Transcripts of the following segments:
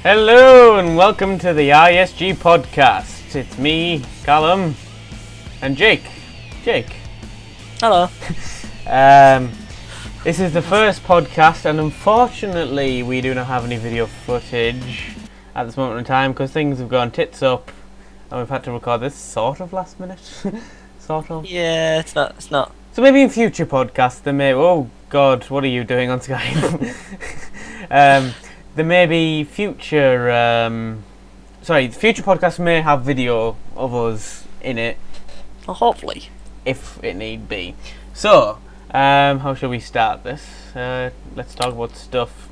Hello and welcome to the ISG Podcast. It's me, Callum, and Jake. Hello. This is the first podcast, and unfortunately we do not have any video footage at this moment in time because things have gone tits up and we've had to record this sort of last minute. Sort of. Yeah, it's not. So maybe in future podcasts there may... Oh God, what are you doing on Skype? There may be future... future podcasts may have video of us in it. Well, hopefully. If it need be. So, how shall we start this? Let's talk about stuff.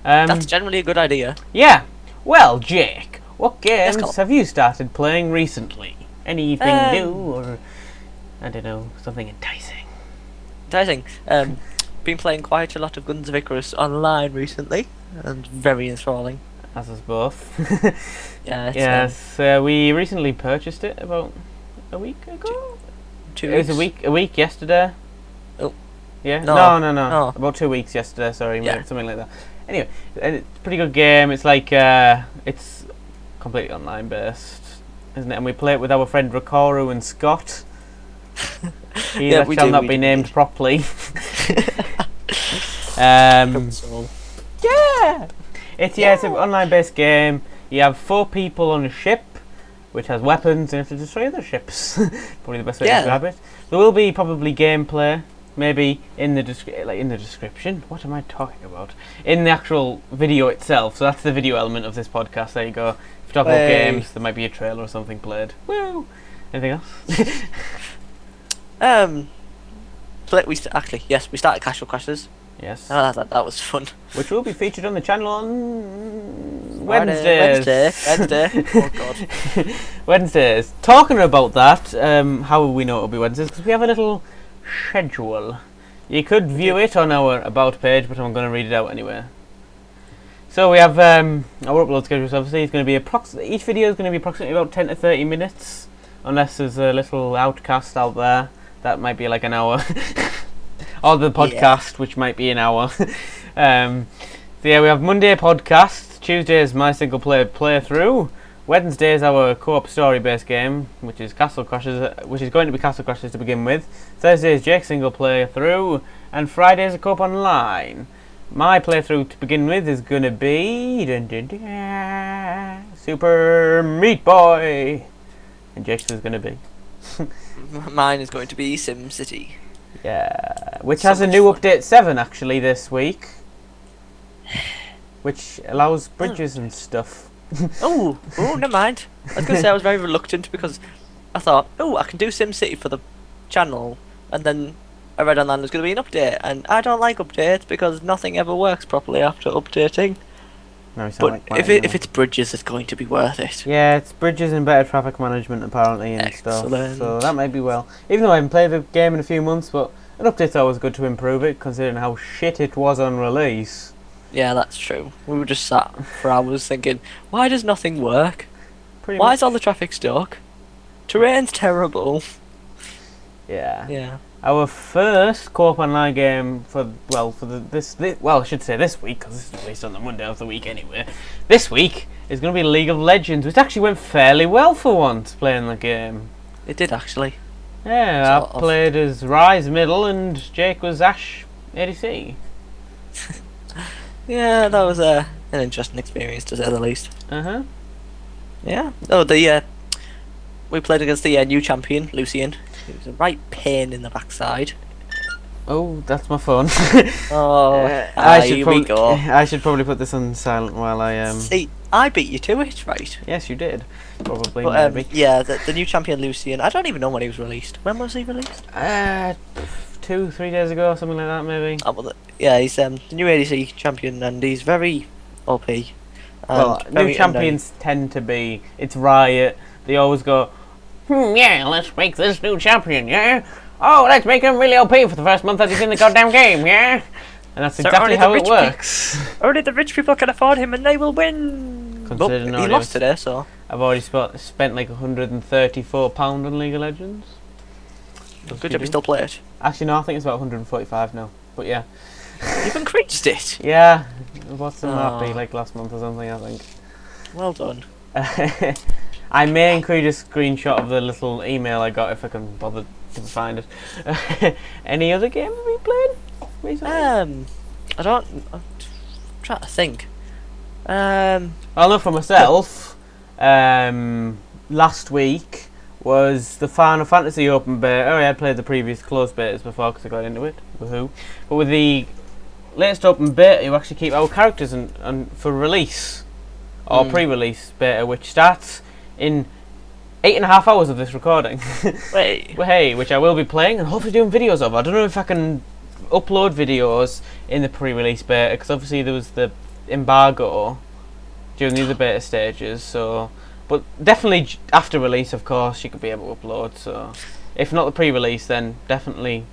That's generally a good idea. Yeah. Well, Jake, what games Yes, have you started playing recently? Anything new or, I don't know, something enticing? Been playing quite a lot of Guns of Icarus online recently, and very enthralling. As us both. Yeah. Yes, we recently purchased it about a week ago. 2 It weeks. was a week yesterday. Oh. Yeah? No. No. About 2 weeks yesterday, sorry, Yeah. something like that. Anyway, it's a pretty good game. It's like, it's completely online based, isn't it? And we play it with our friend Rikoru and Scott. He Yeah, that we shall do, not we be do named indeed. properly. Console. Yeah! It's an online based game. You have 4 people on a ship, which has weapons, and you have to destroy other ships. Probably the best way to describe it. There will be probably gameplay, maybe in the description. What am I talking about? In the actual video itself. So that's the video element of this podcast. There you go. If you talk about games, there might be a trailer or something played. Woo! Anything else? We started Casual Crashers. Yes. Oh, that was fun. Which will be featured on the channel on Wednesday. Wednesdays. Oh God. Wednesdays. Talking about that, how will we know it'll be Wednesdays? Because we have a little schedule. You could view it on our About page, but I'm going to read it out anyway. So we have our upload schedule. So obviously, it's going to be each video is going to be approximately about 10 to 30 minutes, unless there's a little outcast out there that might be like an hour. Or the podcast, which might be an hour. So yeah, we have Monday podcast, Tuesday is my single player playthrough, Wednesday is our co-op story-based game, which is Castle Crashers, which is going to be Castle Crashers to begin with. Thursday is Jake's single playthrough, and Friday is a co-op online. My playthrough to begin with is going to be Super Meat Boy, and Jake's is going to be. Mine is going to be Sim City. Yeah, which So has a much new fun. update 7 actually this week, which allows bridges and stuff. Oh, never mind. I was going to say I was very reluctant because I thought, I can do SimCity for the channel, and then I read online there's going to be an update, and I don't like updates because nothing ever works properly after updating. No, you sound But like if Martin now. it's bridges, it's going to be worth it. Yeah, it's bridges and better traffic management apparently and Excellent. stuff. So that might be well. Even though I haven't played the game in a few months, but an update's always good to improve it, considering how shit it was on release. Yeah, that's true. We were just sat for hours thinking, why does nothing work? Pretty Why much. is all the traffic stuck? Terrain's terrible. Yeah. Yeah. Our first co-op online game I should say this week, because this is released on the Monday of the week anyway. This week is going to be League of Legends, which actually went fairly well for once playing the game. It did actually. Yeah, Sort I of. played as Ryze middle and Jake was Ash ADC. Yeah, that was an interesting experience to say the least. Uh-huh. Yeah. Oh, we played against the new champion, Lucian. He was a right pain in the backside. Oh, that's my phone. Oh, Here we go. I should probably put this on silent while I See, I beat you to it, right? Yes, you did. Probably, But, maybe. yeah, the new champion Lucian. I don't even know when he was released. When was he released? 2-3 days ago, something like that, maybe. Oh, well, yeah, he's the new ADC champion, and he's very OP. and Well, very new champions tend to be. It's Riot. They always go, yeah, let's make this new champion, yeah? Oh, let's make him really OP for the first month that he's in the goddamn game, yeah? And that's So exactly only the how it rich works. Only the rich people can afford him, and they will win. Considering But he already lost was- today, so I've already spent like £134 on League of Legends. good job you still play it. Actually, no, I think it's about 145 now. But yeah. You've increased it. Yeah, what's the map be Oh. like last month or something? I think. Well done. I may include a screenshot of the little email I got if I can bother to find it. Any other games we played recently? I don't. I'm trying to think. I know for myself, last week was the Final Fantasy open beta. I had played the previous closed betas before because I got into it. Woohoo! But with the latest open beta, you actually keep our characters and for release or pre-release beta, which starts in 8.5 hours of this recording. Wait. Hey, which I will be playing and hopefully doing videos of. I don't know if I can upload videos in the pre-release beta because obviously there was the embargo during the other beta stages. So, but definitely after release, of course, you could be able to upload. So, if not the pre-release, then definitely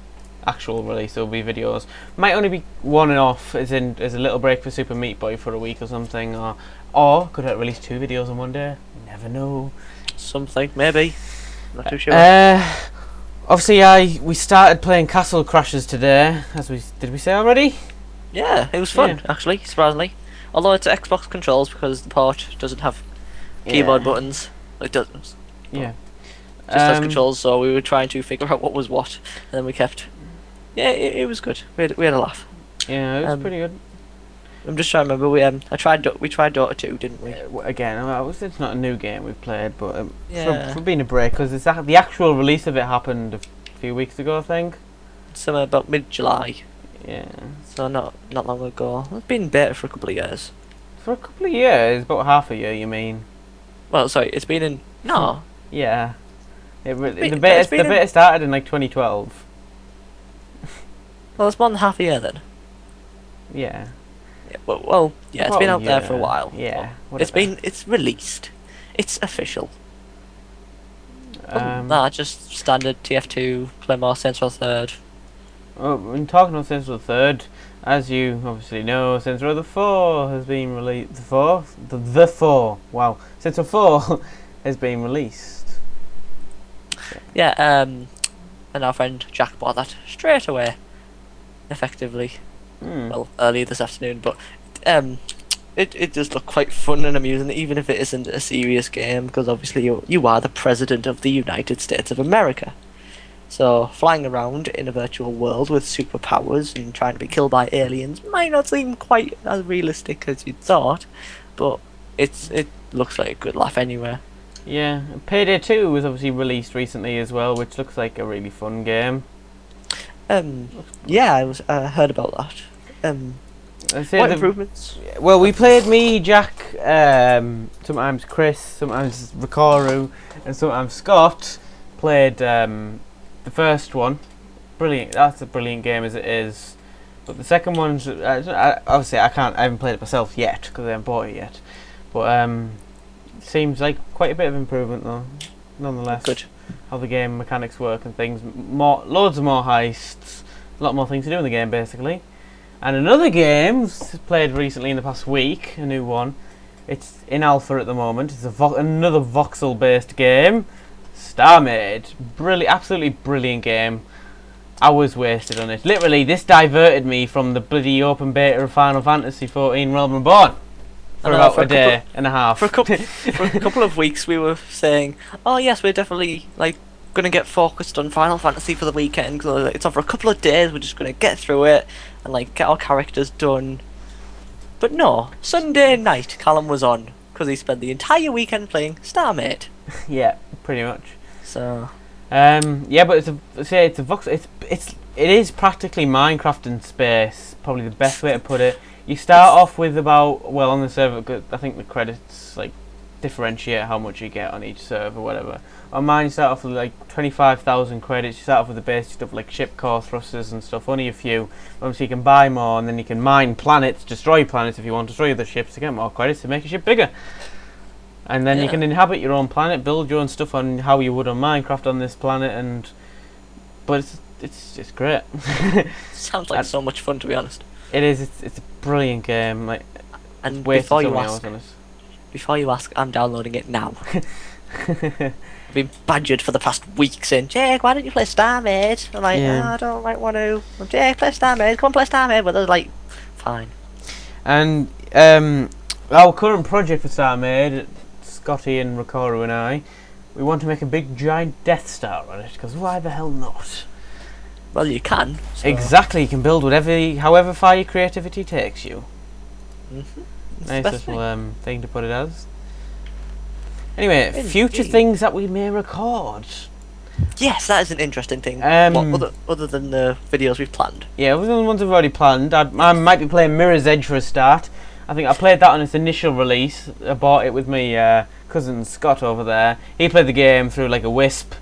actual release. There will be videos. Might only be one and off, as in as a little break for Super Meat Boy for a week or something, or could I release 2 videos in one day? You never know. Something, maybe. Not too sure. Obviously, we started playing Castle Crashers today. Did we say already? Yeah, it was fun, Yeah. actually, surprisingly. Although it's Xbox controls because the port doesn't have keyboard buttons. It doesn't. Yeah. Just has controls, so we were trying to figure out what was what, and then we kept. Yeah, it was good. We had a laugh. Yeah, it was pretty good. I'm just trying to remember. We tried Dota 2, didn't we? Again, it's not a new game we've played, but Yeah. for being a break, because the actual release of it happened a few weeks ago, I think. Somewhere about mid-July, Yeah. so not long ago. It's been beta for a couple of years. For a couple of years, about half a year, you mean? Well, sorry, it's been in no. Yeah. The it's beta started in like 2012. Well, it's more than half a year then. Yeah. Yeah, well, yeah, it's been out there for a yeah, while. yeah, but it's released. It's official. Other than that, just standard TF2, play more Saints Row 3rd. Oh, when talking about Saints Row the 3rd, as you obviously know, Saints Row the 4 has been released. The 4. Wow, Saints Row 4 has been released. Yeah, and our friend Jack bought that straight away. Effectively, well, early this afternoon, but it does look quite fun and amusing, even if it isn't a serious game, because obviously you are the president of the United States of America. So flying around in a virtual world with superpowers and trying to be killed by aliens might not seem quite as realistic as you'd thought, but it looks like a good laugh anyway. Yeah, Payday 2 was obviously released recently as well, which looks like a really fun game. Yeah, I heard about that. What improvements? Well, we played me, Jack, sometimes Chris, sometimes Rikaru, and sometimes Scott played the first one. Brilliant. That's a brilliant game as it is. But the second one's obviously I haven't played it myself yet because I haven't bought it yet. But seems like quite a bit of improvement though, nonetheless. Good. How the game mechanics work and things. Loads of more heists, a lot more things to do in the game basically. And another game played recently in the past week, a new one. It's in alpha at the moment. It's another voxel-based game, StarMade. Absolutely brilliant game. Hours wasted on it. Literally, this diverted me from the bloody open beta of Final Fantasy XIV Realm Reborn for about a day and a half. For a couple of weeks, we were saying, "Oh yes, we're definitely gonna get focused on Final Fantasy for the weekend. Cause it's over a couple of days. We're just gonna get through it and get our characters done." But no, Sunday night, Callum was on because he spent the entire weekend playing StarMade. Yeah, pretty much. So. Yeah, but it's a vox. It is practically Minecraft in space. Probably the best way to put it. You start off with on the server. I think the credits differentiate how much you get on each server, whatever. On mine, you start off with 25,000 credits. You start off with the basic stuff like ship core thrusters and stuff. Only a few. Obviously, you can buy more, and then you can mine planets, destroy planets if you want to destroy other ships to get more credits to make a ship bigger. And then you can inhabit your own planet, build your own stuff on how you would on Minecraft on this planet, but it's just great. Sounds like so much fun, to be honest. It is. It's a brilliant game. And before you ask, I'm downloading it now. I've been badgered for the past week saying, Jake, why don't you play Star Maid? I'm like, I don't like want to. Jake, play Star Maid. Come on, play Star Maid. But they're like, fine. And our current project for Star Maid, Scotty and Ricoro and I, we want to make a big giant Death Star on it, because why the hell not? Well, you can. So. Exactly, you can build however far your creativity takes you. Nice little thing to put it as. Anyway, future things that we may record. Yes, that is an interesting thing. Other than the videos we've planned. Yeah, other than the ones we've already planned. I might be playing Mirror's Edge for a start. I think I played that on its initial release. I bought it with my cousin Scott over there. He played the game through like a wisp.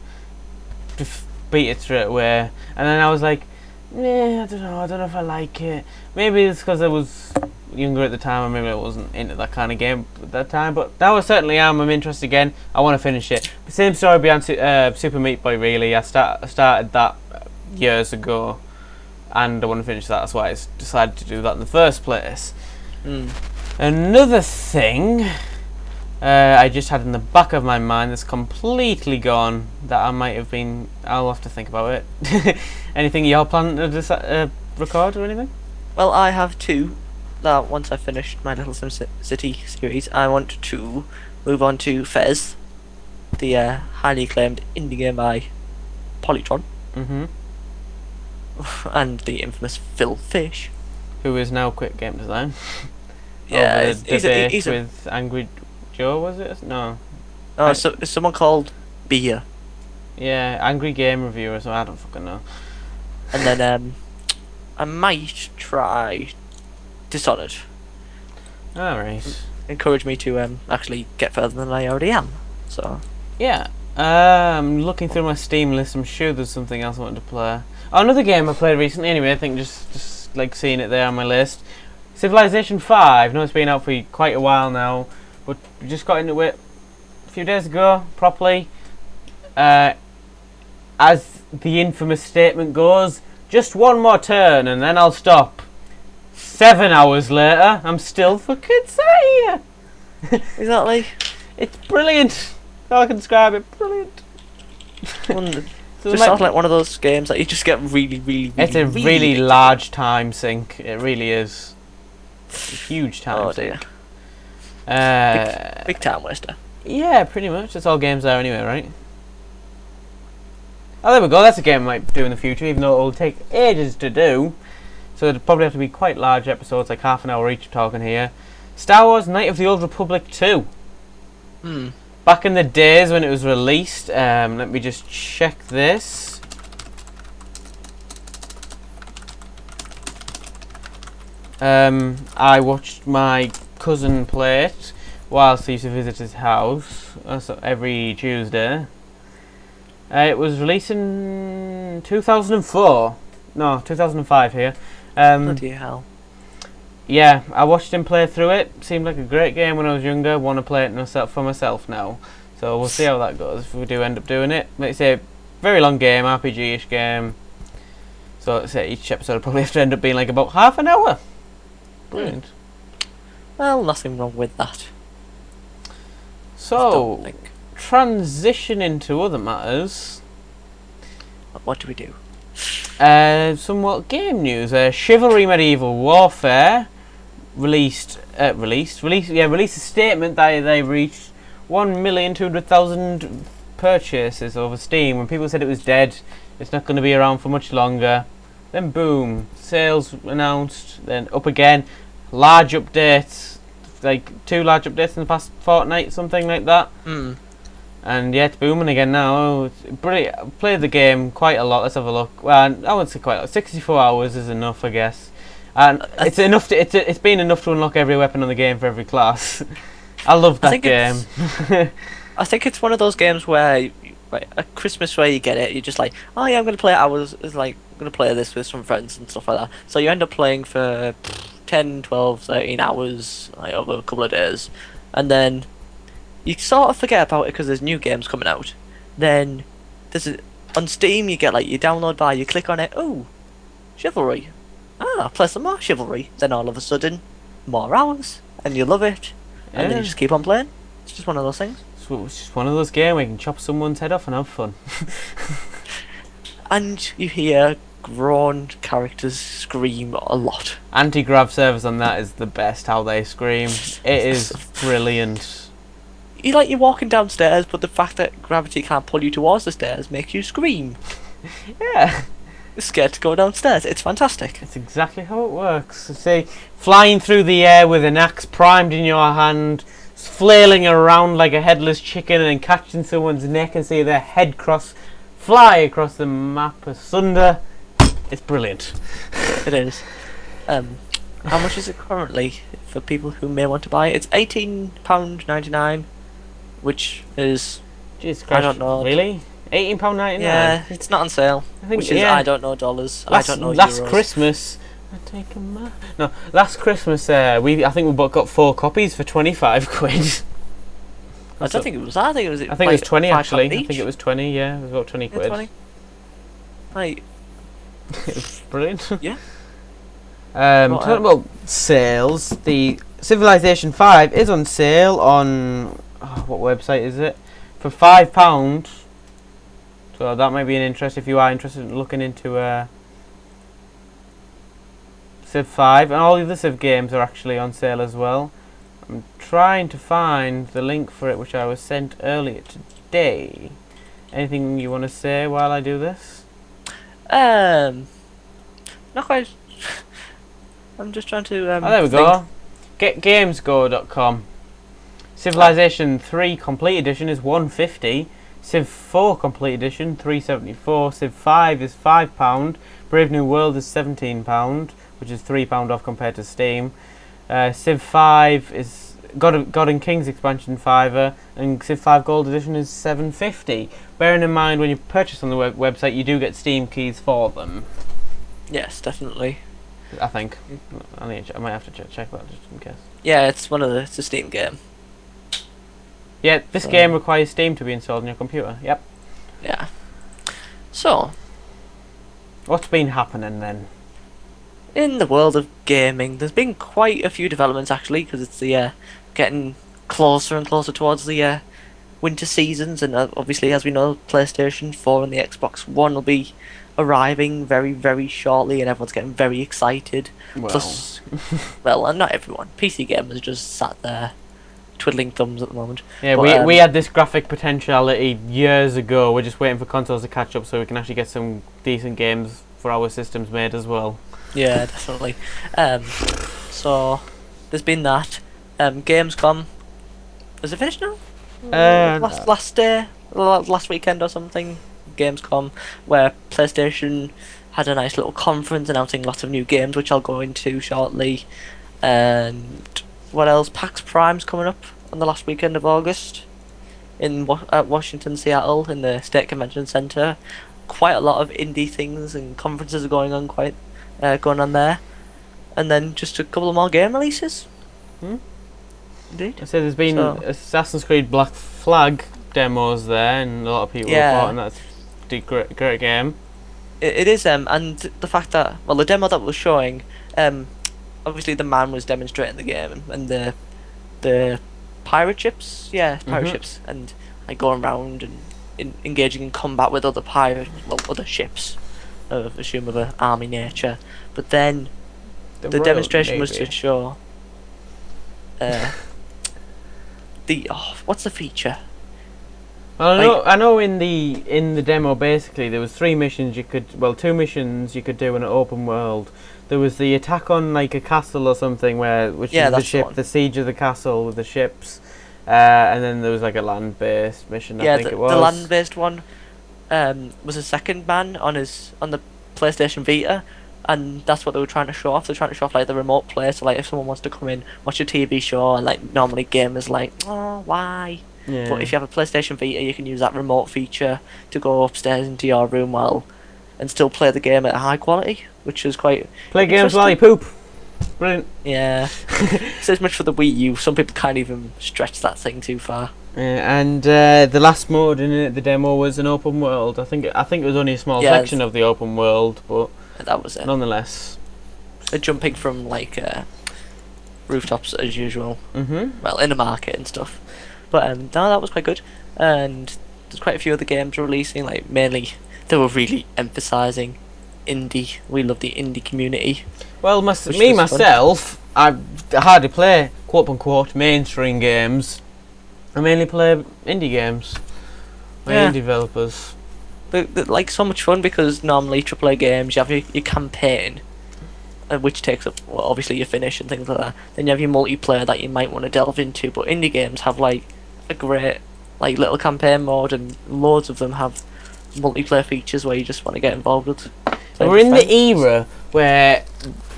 Beat it straight away. And then I was like, I don't know if I like it. Maybe it's because I was younger at the time, or maybe I wasn't into that kind of game at that time, but now I certainly am. I'm interested again. I want to finish it. Same story behind Super Meat Boy, really. I started that years ago, and I want to finish that. That's why I decided to do that in the first place. Another thing I just had in the back of my mind that's completely gone, that I'll have to think about it. Anything you're planning to record or anything? Well, I have two. That once I've finished my little SimCity series, I want to move on to Fez, the highly acclaimed indie game by Polytron, and the infamous Phil Fish, who is now quit game design. Yeah, he's with Angry Joe, was it? No. No, it's someone called Beer. Yeah, Angry Game Reviewer, so I don't fucking know. And then I might try Dishonored. Alright. Encourage me to actually get further than I already am. So yeah. I'm looking through my Steam list. I'm sure there's something else I wanted to play. Oh, another game I played recently. Anyway, I think just like seeing it there on my list. Civilization 5. No, it's been out for quite a while now, but we just got into it a few days ago properly. As the infamous statement goes, just one more turn and then I'll stop. 7 hours later, I'm still fucking here. Exactly. It's brilliant. How I can describe it, brilliant. Just sounds like one of those games that you just get really it's a really large time sink. It really is. A huge time sink. Big time waster. Yeah, pretty much. That's all games are anyway, right? Oh, there we go. That's a game I might do in the future, even though it will take ages to do. So it'd probably have to be quite large episodes, like half an hour each talking here. Star Wars Knight of the Old Republic 2. Back in the days when it was released, let me just check this. I watched my cousin play it whilst he used to visit his house every Tuesday. It was released in 2004. No, 2005 here. Bloody hell. Yeah, I watched him play through it. Seemed like a great game when I was younger. Want to play it for myself now. So we'll see how that goes if we do end up doing it. Like I say, very long game, RPG-ish game. So let's say each episode will probably have to end up being like about half an hour. Brilliant. Well, nothing wrong with that. So, transition into other matters. What do we do? Somewhat game news. Chivalry Medieval Warfare released a statement that they reached 1,200,000 purchases over Steam. When people said it was dead, it's not going to be around for much longer. Then boom, sales announced. Then up again, large updates, like 2 large updates in the past fortnight, something like that. And yeah, it's booming again now. It's brilliant. I played the game quite a lot. Let's have a look. Well, I wouldn't say quite a lot. 64 hours is enough, I guess. And it's enough to it's been enough to unlock every weapon on the game for every class. I love that game. I think it's one of those games where at Christmas where you get it, you're just like, oh yeah, I'm gonna play hours. It's like I'm gonna play this with some friends and stuff like that. So you end up playing for 10, 12, 13 hours over a couple of days, and then you sort of forget about it because there's new games coming out. Then on Steam you get like your download bar, you click on it, oh, Chivalry. Play some more Chivalry. Then all of a sudden, more hours, and you love it, and then you just keep on playing. It's just one of those things. It's just one of those games where you can chop someone's head off and have fun. And you hear grown characters scream a lot. Anti-grav servers on that is the best. How they scream, it is brilliant. You're walking downstairs, but the fact that gravity can't pull you towards the stairs makes you scream. Yeah. You're scared to go downstairs. It's fantastic. It's exactly how it works. So say, flying through the air with an axe primed in your hand, flailing around like a headless chicken, and then catching someone's neck and see their head fly across the map asunder. It's brilliant. It is. How much is it currently for people who may want to buy it? It's £18.99, which is... Jesus Christ, I don't know. Really? £18.99? Yeah, it's not on sale. I think, which is, I don't know dollars. I don't know last euros. Christmas... last Christmas, I think we got 4 copies for 25 quid. I don't think it was that. I think it was 20 actually. each. I think it was 20, yeah. It was about 20 quid. 20. Right. It was brilliant. Yeah. Talking about sales, the Civilization 5 is on sale on... what website is it? For £5. So that might be an interest if you are interested in looking into Civ 5. And all the other Civ games are actually on sale as well. I'm trying to find the link for it, which I was sent earlier today. Anything you want to say while I do this? Not quite. I'm just trying to. There we go. Get Gamesco.com. Civilization 3 Complete Edition is £150. Civ 4 Complete Edition £3.74. Civ 5 is £5. Brave New World is £17, which is £3 off compared to Steam. Civ 5 is God and Kings expansion $5, and Civ 5 Gold Edition is $7.50. Bearing in mind when you purchase on the website, you do get Steam keys for them. Yes, definitely. I think. I might have to check that just in case. Yeah, it's a Steam game. Yeah, this game requires Steam to be installed on your computer. Yep. Yeah. So, what's been happening then? In the world of gaming, there's been quite a few developments actually, because it's getting closer and closer towards the winter seasons, and obviously, as we know, PlayStation 4 and the Xbox One will be arriving very, very shortly, and everyone's getting very excited. Well. Plus, well, not everyone. PC gamers just sat there twiddling thumbs at the moment. Yeah, but, we had this graphic potentiality years ago. We're just waiting for consoles to catch up so we can actually get some decent games for our systems made as well. Yeah, definitely. So there's been that. Gamescom. Is it finished now? Last weekend or something. Gamescom, where PlayStation had a nice little conference announcing lots of new games, which I'll go into shortly. And what else? PAX Prime's coming up on the last weekend of August in Washington, Seattle, in the State Convention Center. Quite a lot of indie things and conferences are going on there, and then just a couple of more game releases. Indeed. I said there's been Assassin's Creed Black Flag demos there, and a lot of people reporting that's a great game. It is, and the fact that the demo that was showing, obviously the man was demonstrating the game and the pirate ships, ships, and like going around and engaging in combat with other other ships of assumable army nature. But then the demonstration was to show what's the feature? Well, I know in the demo basically there was 3 missions two missions you could do in an open world. There was the attack on like a castle or something which is the siege of the castle with the ships. And then there was like a land-based mission. I think it was. The land-based one was a second man on the PlayStation Vita, and that's what they were trying to show off. They're trying to show off like the remote play. So like if someone wants to come in, watch a TV show, and like normally gamers like, oh, why? Yeah. But if you have a PlayStation Vita, you can use that remote feature to go upstairs into your room and still play the game at a high quality, which is quite play games while you poop. Brilliant. Yeah. So much for the Wii U. Some people can't even stretch that thing too far. And the last mode in the demo was an open world. I think it was only a small section of the open world, but that was it. Nonetheless, jumping from like rooftops as usual. Mm-hmm. Well, in a market and stuff. But no, that was quite good. And there's quite a few other games releasing. Like mainly, they were really emphasising indie. We love the indie community. Well, myself, I hardly play quote unquote mainstream games. I mainly play indie games. Indie developers. They're like so much fun because normally AAA games you have your campaign, which takes up obviously your finish and things like that. Then you have your multiplayer that you might want to delve into. But indie games have like a great like little campaign mode, and loads of them have multiplayer features where you just want to get involved with. We're in the era where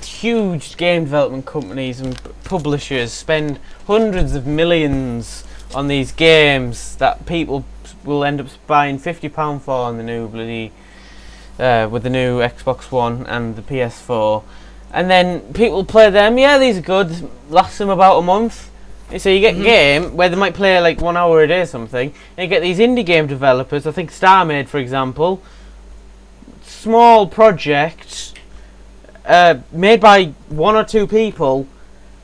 huge game development companies and publishers spend hundreds of millions on these games that people will end up buying £50 for on the new bloody with the new Xbox One and the PS4, and then people play them. Yeah, these are good. Last them about a month. So you get a game where they might play like 1 hour a day or something, and you get these indie game developers. I think StarMade, for example, small project made by 1 or 2 people.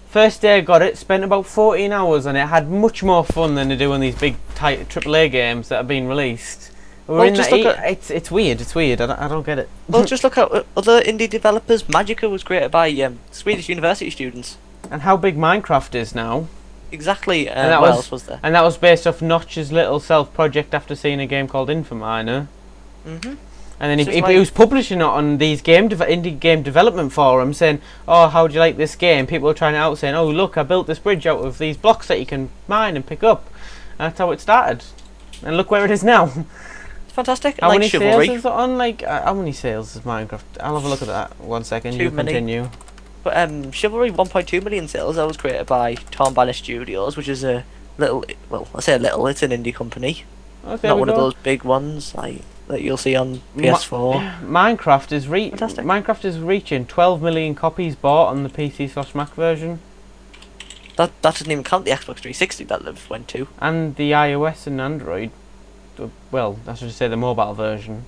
First day I got it, spent about 14 hours on it. Had much more fun than they do on these big tight AAA games that are being released. It's weird. It's weird. I don't get it. Well, just look at other indie developers. Magica was created by Swedish university students. And how big Minecraft is now. Exactly. And what else was there? And that was based off Notch's little self-project after seeing a game called Infominer. And then he was publishing it on these indie game development forums, saying, "Oh, how do you like this game?" People were trying it out, saying, "Oh, look, I built this bridge out of these blocks that you can mine and pick up." And that's how it started. And look where it is now. It's fantastic. How many Chivalry. sales is it on? How many sales is Minecraft? I'll have a look at that. 1 second. Too many. Continue. But Chivalry 1.2 million sales. That was created by Tom Banner Studios, which is a little. Well, I say a little. It's an indie company. Okay, not one of those big ones like that you'll see on PS4. Minecraft is reaching 12 million copies bought on the PC/Mac version. That doesn't even count the Xbox 360 that they've went to. And the iOS and Android. Well, I should say the mobile version.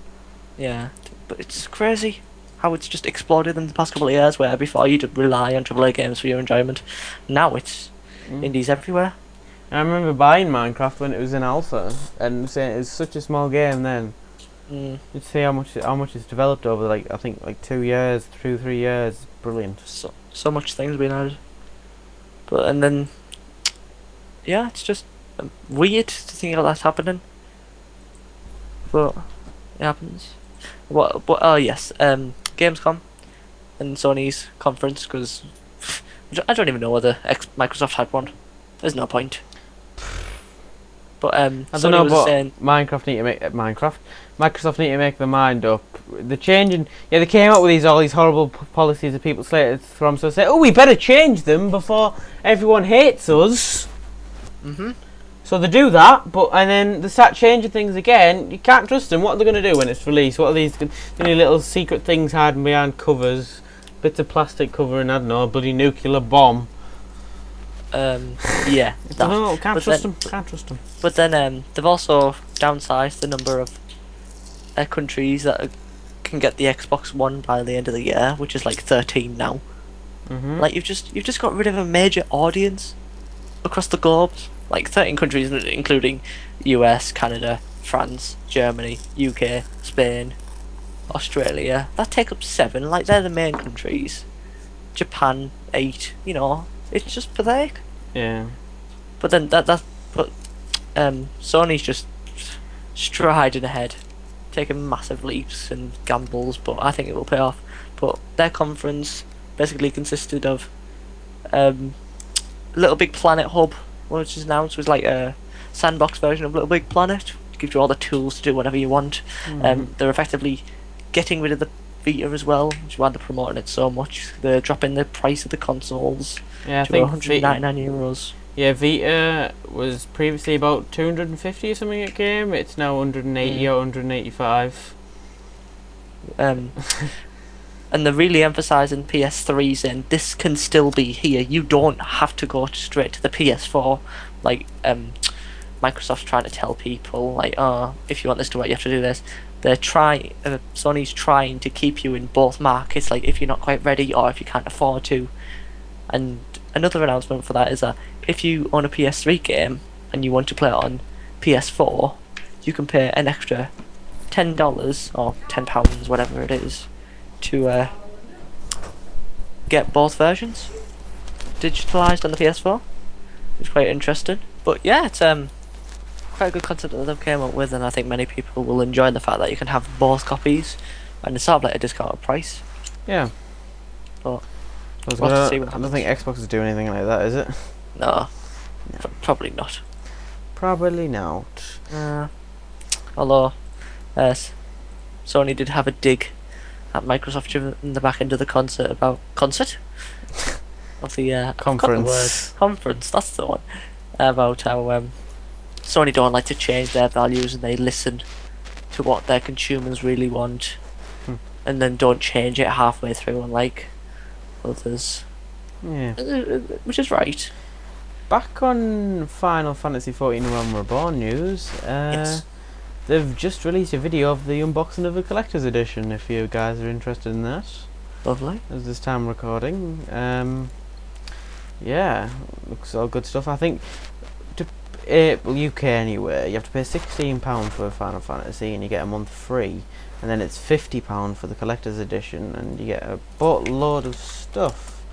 Yeah, but it's crazy how it's just exploded in the past couple of years, where before you'd rely on AAA games for your enjoyment. Now it's indies everywhere. I remember buying Minecraft when it was in alpha and saying it was such a small game then. You'd see how much it's developed over I think 2 years, 2-3 years. It's brilliant. So much things being added. But and then yeah, it's just weird to think of that happening. But it happens. Oh yes, Gamescom and Sony's conference, because I don't even know whether Microsoft had one. There's no point. But I don't know, but Microsoft need to make their mind up. They're changing. Yeah, they came up with all these horrible policies that people slated from. So say, oh, we better change them before everyone hates us. So they do that, and then they start changing things again. You can't trust them. What are they going to do when it's released? What are these little secret things hiding behind covers? Bits of plastic covering, I don't know, a bloody nuclear bomb. Yeah. Can't trust them. But then they've also downsized the number of countries that can get the Xbox One by the end of the year, which is like 13 now. Like you've just got rid of a major audience across the globe. Like 13 countries, including US, Canada, France, Germany, UK, Spain, Australia. That take up 7. Like they're the main countries. Japan 8. You know, it's just pathetic. Yeah. But then Sony's just striding ahead, taking massive leaps and gambles. But I think it will pay off. But their conference basically consisted of Little Big Planet Hub, which is announced was like a sandbox version of Little Big Planet. It gives you all the tools to do whatever you want. They're effectively getting rid of the Vita as well, which is why they're promoting it so much. They're dropping the price of the consoles to I think €199. Yeah, Vita was previously about 250 or something it came. It's now 180 or 185. And they're really emphasising PS3, saying this can still be here. You don't have to go straight to the PS4. Like Microsoft's trying to tell people, like, oh, if you want this to work, you have to do this. Sony's trying to keep you in both markets. Like, if you're not quite ready or if you can't afford to. And another announcement for that is that if you own a PS3 game and you want to play it on PS4, you can pay an extra $10 or £10, whatever it is, to get both versions digitalized on the PS4. It's quite interesting. But yeah, it's quite a good concept that they've came up with, and I think many people will enjoy the fact that you can have both copies, and it's sort of like a discounted price. Yeah. But I we'll have to see what don't happens. think Xbox is doing anything like that, is it? No, probably not. Probably not. Although, Sony did have a dig at Microsoft in the back end of the concert of the I forgot the word. Conference. That's the one. About how Sony don't like to change their values and they listen to what their consumers really want, and then don't change it halfway through, unlike others. Yeah. Which is right. Back on Final Fantasy XIV Realm Reborn news, Yes. they've just released a video of the unboxing of the collector's edition, if you guys are interested in that. Lovely. As this time recording. Yeah, looks all good stuff. I think UK anyway, you have to pay £16 for Final Fantasy and you get a month free, and then it's £50 for the collector's edition and you get a boatload of stuff.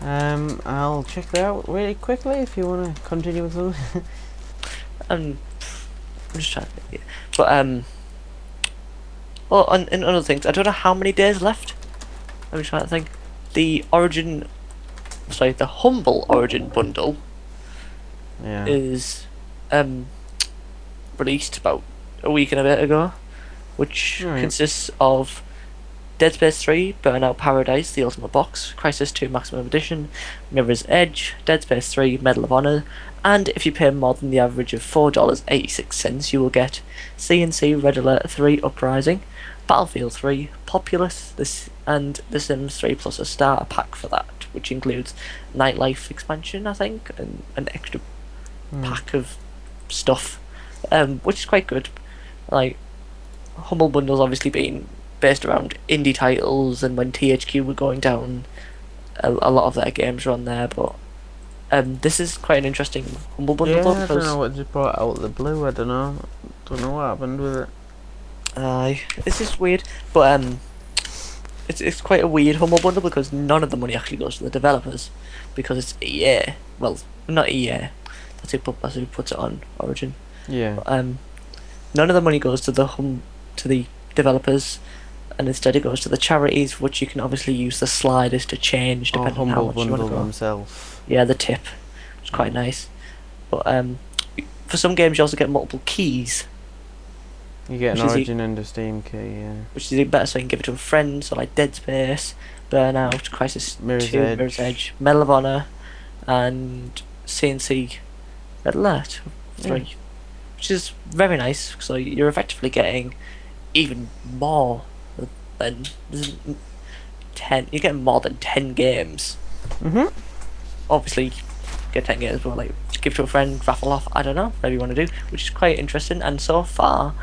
I'll check that out really quickly if you want to continue with something. I'm just trying to think. But well, in other things, I don't know how many days left. I'm just trying to think. The Humble Origin bundle Yeah. is released about a week and a bit ago, which Right. consists of Dead Space 3, Burnout Paradise, the Ultimate Box, Crisis 2 Maximum Edition, Mirror's Edge, Dead Space 3, Medal of Honor, and if you pay more than the average of $4.86, you will get C&C Red Alert 3 Uprising, Battlefield 3, Populous, and The Sims 3 plus a starter pack for that, which includes Nightlife expansion, I think, and an extra pack of stuff, which is quite good. Like, Humble Bundle's obviously been based around indie titles, and when THQ were going down, a lot of their games were on there, but this is quite an interesting Humble Bundle. Yeah, I don't know what just brought out of the blue. I don't know what happened with it. This is weird, but it's quite a weird Humble Bundle because none of the money actually goes to the developers, because it's EA. Well, not EA. That's who puts it on Origin. Yeah. But, none of the money goes to the developers, and instead it goes to the charities, which you can obviously use the sliders to change depending on how much you want to go. Himself. Yeah, the tip, which is quite nice. But for some games you also get multiple keys. You get an Origin and a Steam key, yeah. Which is even better, so you can give it to a friend, so like Dead Space, Burnout, Crisis 2, Mirror's Edge, Medal of Honor, and C&C Red Alert 3. Which is very nice, so you're effectively getting even more than 10. You're getting more than 10 games. Obviously, get 10 games, but like give to a friend, raffle off. I don't know, whatever you want to do, which is quite interesting. And so far,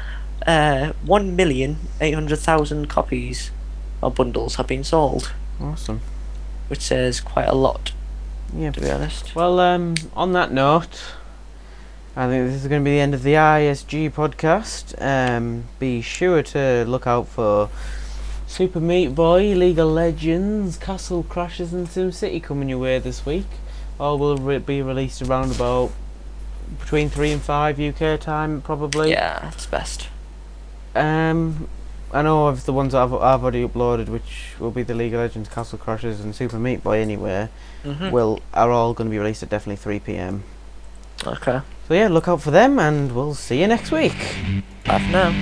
1,800,000 copies of bundles have been sold. Awesome. Which says quite a lot. Yeah. To be honest. Well, on that note, I think this is going to be the end of the ISG podcast. Be sure to look out for Super Meat Boy, League of Legends, Castle Crashers and SimCity coming your way this week. All will be released around about between 3 and 5 UK time, probably. Yeah, it's best. I know of the ones that I've already uploaded, which will be the League of Legends, Castle Crashers and Super Meat Boy anyway, are all going to be released at definitely 3 PM. Okay. So yeah, look out for them, and we'll see you next week. Bye for now.